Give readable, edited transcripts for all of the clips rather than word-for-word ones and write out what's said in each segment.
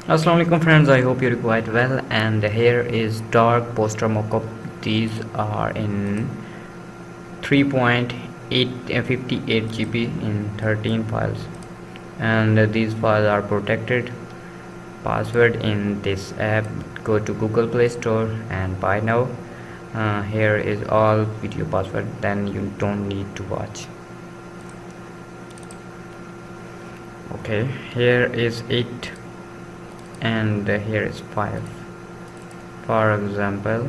Assalamu alaikum friends, I hope you're quite well. And here is dark poster mockup. These are in 3.58 GB in 13 files, and these files are protected. Password in this app, go to Google Play Store and buy now. Here is all video password, then you don't need to watch. Okay, here is 8 and here is 5. For example,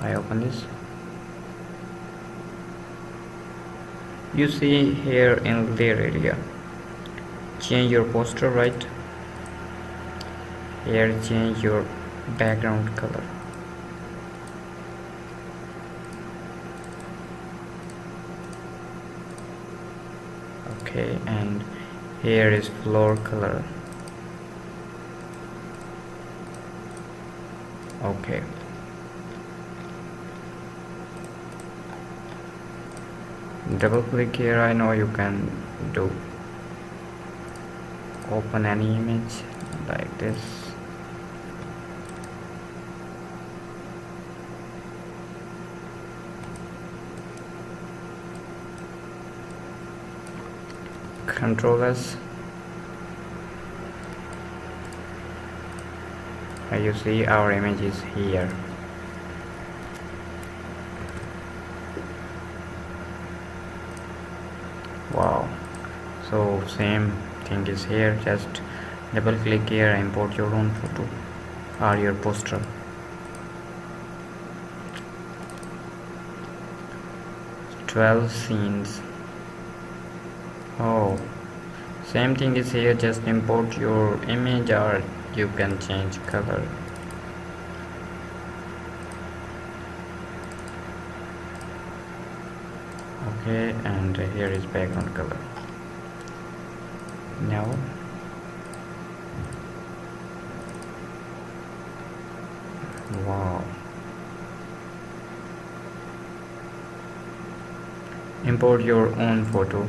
I open this. You see here in layer area, change your poster, right? Here change your background color. Okay, and here is floor color. Okay, double click here. I know you can do open any image like this. Control S. You see our image is here. Wow, so same thing is here. Just double click here, import your own photo or your poster. "12 scenes." Oh, same thing is here. Just import your image or you can change color. Okay, and here is background color. Now wow, import your own photo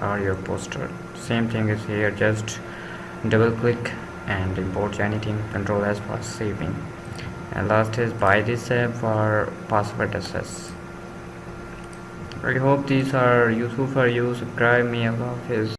or your poster. Same thing is here. Just double click and import anything. Control S for saving. And last is buy this app for password access. I hope these are useful for you. Subscribe me. Allah Hafiz.